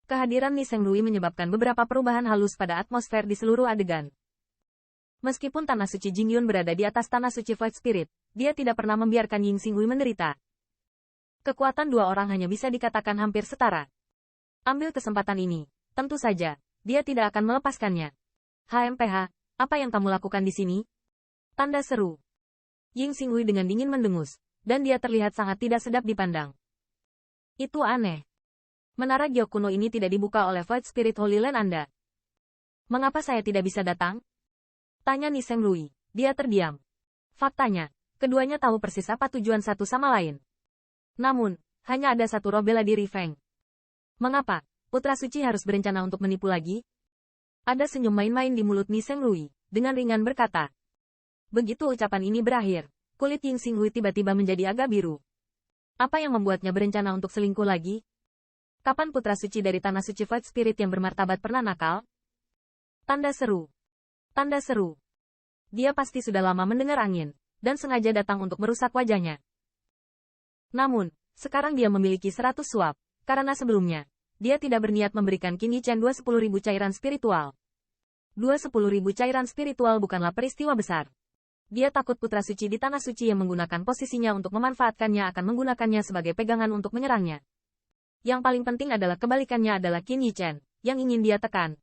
Kehadiran Ni Senglui menyebabkan beberapa perubahan halus pada atmosfer di seluruh adegan. Meskipun tanah suci Jingyun berada di atas tanah suci Void Spirit, dia tidak pernah membiarkan Ying Xinghui menderita. Kekuatan dua orang hanya bisa dikatakan hampir setara. Ambil kesempatan ini, tentu saja, dia tidak akan melepaskannya. HMPH, apa yang kamu lakukan di sini? Tanda seru. Ying Xinghui dengan dingin mendengus, dan dia terlihat sangat tidak sedap dipandang. Itu aneh. Menara giok kuno ini tidak dibuka oleh Void Spirit Holy Land Anda. Mengapa saya tidak bisa datang? Tanya Ni Senglui. Dia terdiam. Faktanya, keduanya tahu persis apa tujuan satu sama lain. Namun, hanya ada satu roh bela diri Feng. Mengapa Putra Suci harus berencana untuk menipu lagi? Ada senyum main-main di mulut Ni Senglui, dengan ringan berkata. Begitu ucapan ini berakhir, kulit Ying Xinghui tiba-tiba menjadi agak biru. Apa yang membuatnya berencana untuk selingkuh lagi? Kapan Putra Suci dari Tanah Suci Void Spirit yang bermartabat pernah nakal? Tanda seru. Tanda seru. Dia pasti sudah lama mendengar angin, dan sengaja datang untuk merusak wajahnya. Namun, sekarang dia memiliki 100 suap, karena sebelumnya, dia tidak berniat memberikan Qin Yichen 20.000 cairan spiritual. 20.000 cairan spiritual bukanlah peristiwa besar. Dia takut Putra Suci di Tanah Suci yang menggunakan posisinya untuk memanfaatkannya akan menggunakannya sebagai pegangan untuk menyerangnya. Yang paling penting adalah kebalikannya adalah Qin Yichen, yang ingin dia tekan.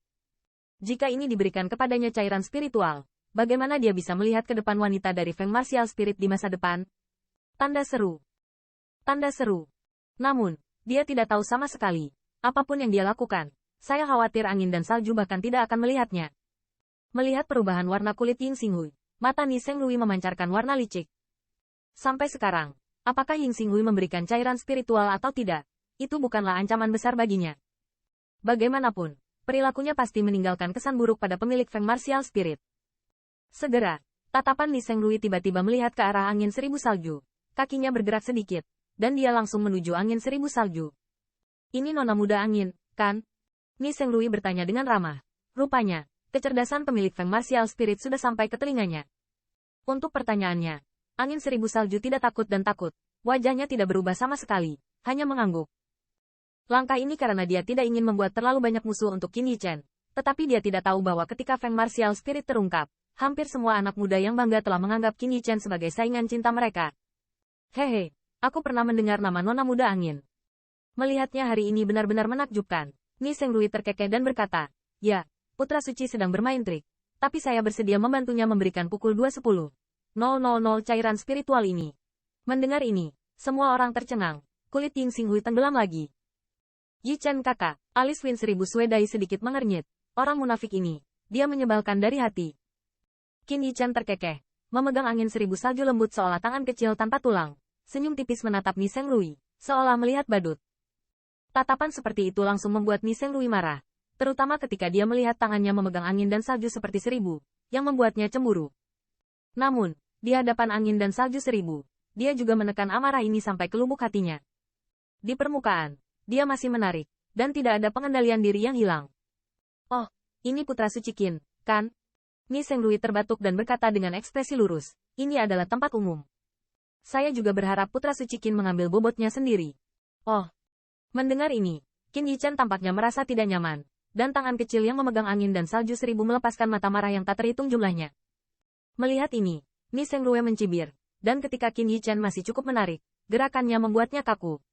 Jika ini diberikan kepadanya cairan spiritual, bagaimana dia bisa melihat ke depan wanita dari Feng Martial Spirit di masa depan? Tanda seru. Tanda seru. Namun, dia tidak tahu sama sekali. Apapun yang dia lakukan, saya khawatir angin dan salju bahkan tidak akan melihatnya. Melihat perubahan warna kulit Ying Xinghui, mata Ni Senglui memancarkan warna licik. Sampai sekarang, apakah Ying Xinghui memberikan cairan spiritual atau tidak? Itu bukanlah ancaman besar baginya. Bagaimanapun, perilakunya pasti meninggalkan kesan buruk pada pemilik Feng Martial Spirit. Segera, tatapan Ni Senglui tiba-tiba melihat ke arah angin 1000 salju. Kakinya bergerak sedikit, dan dia langsung menuju angin 1000 salju. Ini nona muda angin, kan? Ni Senglui bertanya dengan ramah. Rupanya, kecerdasan pemilik Feng Martial Spirit sudah sampai ke telinganya. Untuk pertanyaannya, angin 1000 salju tidak takut dan takut. Wajahnya tidak berubah sama sekali, hanya mengangguk. Langkah ini karena dia tidak ingin membuat terlalu banyak musuh untuk Qin Yichen. Tetapi dia tidak tahu bahwa ketika Feng Martial Spirit terungkap, hampir semua anak muda yang bangga telah menganggap Qin Yichen sebagai saingan cinta mereka. Hehe, aku pernah mendengar nama nona muda angin. Melihatnya hari ini benar-benar menakjubkan. Ni Senglui terkekeh dan berkata, ya, Putra Suci sedang bermain trik. Tapi saya bersedia membantunya memberikan pukul 2.10.000 cairan spiritual ini. Mendengar ini, semua orang tercengang. Kulit Ying Xinghui tenggelam lagi. Yichen kakak, alis Win 1000 Swedai sedikit mengernyit. Orang munafik ini, dia menyebalkan dari hati. Qin Yichen terkekeh, memegang angin 1000 salju lembut seolah tangan kecil tanpa tulang. Senyum tipis menatap Ni Senglui, seolah melihat badut. Tatapan seperti itu langsung membuat Ni Senglui marah. Terutama ketika dia melihat tangannya memegang angin dan salju seperti 1000, yang membuatnya cemburu. Namun, di hadapan angin dan salju 1000, dia juga menekan amarah ini sampai ke lubuk hatinya. Di permukaan, dia masih menarik, dan tidak ada pengendalian diri yang hilang. Oh, ini Putra Suci Qin, kan? Ni Senglui terbatuk dan berkata dengan ekspresi lurus, ini adalah tempat umum. Saya juga berharap Putra Suci Qin mengambil bobotnya sendiri. Oh, mendengar ini, Qin Yichen tampaknya merasa tidak nyaman, dan tangan kecil yang memegang angin dan salju 1000 melepaskan mata marah yang tak terhitung jumlahnya. Melihat ini, Ni Senglui mencibir, dan ketika Qin Yichen masih cukup menarik, gerakannya membuatnya kaku.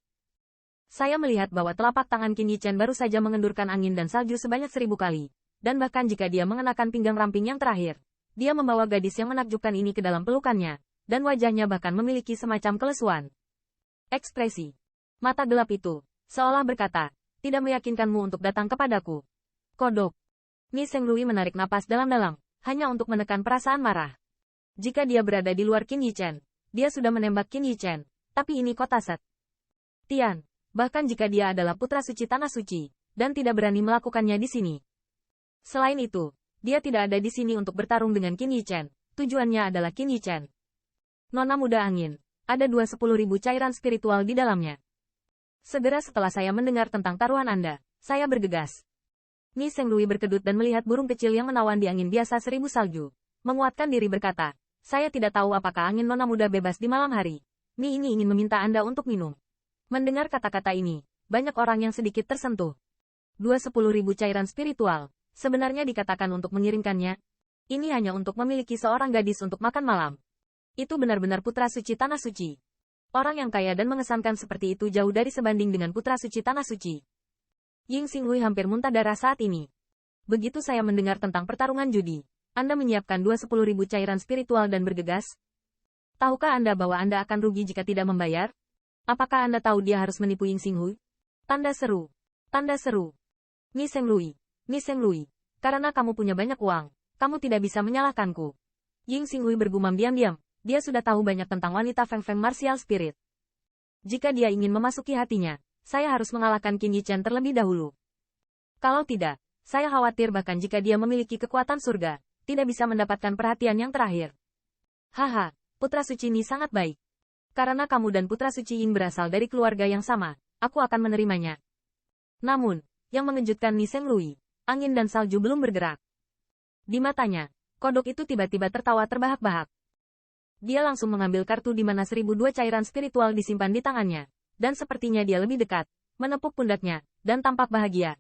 Saya melihat bahwa telapak tangan Qin Yichen baru saja mengendurkan angin dan salju sebanyak 1000 kali, dan bahkan jika dia mengenakan pinggang ramping yang terakhir, dia membawa gadis yang menakjubkan ini ke dalam pelukannya, dan wajahnya bahkan memiliki semacam kelesuan. Ekspresi mata gelap itu, seolah berkata, tidak meyakinkanmu untuk datang kepadaku. Kodok. Ni Senglui menarik napas dalam-dalam, hanya untuk menekan perasaan marah. Jika dia berada di luar Qin Yichen, dia sudah menembak Qin Yichen, tapi ini kota Set. Tian. Bahkan jika dia adalah Putra Suci Tanah Suci, dan tidak berani melakukannya di sini. Selain itu, dia tidak ada di sini untuk bertarung dengan Qin Yichen, tujuannya adalah Qin Yichen. Nona muda angin, ada 20.000 cairan spiritual di dalamnya. Segera setelah saya mendengar tentang taruhan Anda, saya bergegas. Ni Senglui berkedut dan melihat burung kecil yang menawan di angin biasa 1000 salju. Menguatkan diri berkata, saya tidak tahu apakah angin nona muda bebas di malam hari. Ni ini ingin meminta Anda untuk minum. Mendengar kata-kata ini, banyak orang yang sedikit tersentuh. 210.000 cairan spiritual. Sebenarnya dikatakan untuk mengirimkannya. Ini hanya untuk memiliki seorang gadis untuk makan malam. Itu benar-benar putra suci tanah suci. Orang yang kaya dan mengesankan seperti itu jauh dari sebanding dengan putra suci tanah suci. Ying Xinghui hampir muntah darah saat ini. Begitu saya mendengar tentang pertarungan judi, Anda menyiapkan 210.000 cairan spiritual dan bergegas. Tahukah Anda bahwa Anda akan rugi jika tidak membayar? Apakah Anda tahu dia harus menipu Ying Xinghui? Tanda seru. Tanda seru. Ni Zhenglui, karena kamu punya banyak uang, kamu tidak bisa menyalahkanku. Ying Xinghui bergumam diam-diam. Dia sudah tahu banyak tentang wanita Feng Feng Martial Spirit. Jika dia ingin memasuki hatinya, saya harus mengalahkan Qin Yichen terlebih dahulu. Kalau tidak, saya khawatir bahkan jika dia memiliki kekuatan surga, tidak bisa mendapatkan perhatian yang terakhir. Haha, putra suci Ni sangat baik. Karena kamu dan putra suci Ying berasal dari keluarga yang sama, aku akan menerimanya. Namun, yang mengejutkan Ni Zhenglui, angin dan salju belum bergerak. Di matanya, kodok itu tiba-tiba tertawa terbahak-bahak. Dia langsung mengambil kartu di mana 1002 cairan spiritual disimpan di tangannya, dan sepertinya dia lebih dekat, menepuk pundaknya, dan tampak bahagia.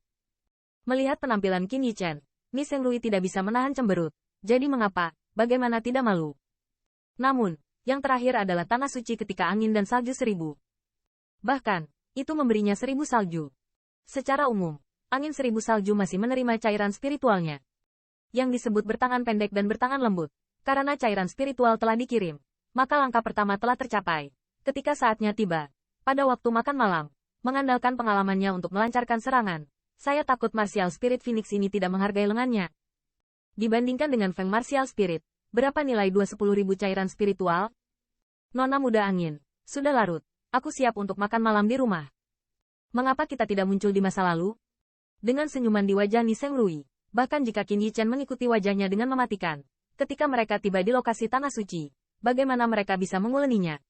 Melihat penampilan Qin Yichen, Ni Zhenglui tidak bisa menahan cemberut. Jadi mengapa, bagaimana tidak malu? Namun, yang terakhir adalah tanah suci ketika angin dan salju 1000. Bahkan, itu memberinya 1000 salju. Secara umum, angin 1000 salju masih menerima cairan spiritualnya. Yang disebut bertangan pendek dan bertangan lembut. Karena cairan spiritual telah dikirim, maka langkah pertama telah tercapai. Ketika saatnya tiba, pada waktu makan malam, mengandalkan pengalamannya untuk melancarkan serangan, saya takut Martial Spirit Phoenix ini tidak menghargai lengannya. Dibandingkan dengan Feng Martial Spirit, berapa nilai 210.000 cairan spiritual? Nona muda angin, sudah larut, aku siap untuk makan malam di rumah. Mengapa kita tidak muncul di masa lalu? Dengan senyuman di wajah Ni Zhenglui, bahkan jika Qin Yichen mengikuti wajahnya dengan mematikan. Ketika mereka tiba di lokasi tanah suci, bagaimana mereka bisa menguleninya?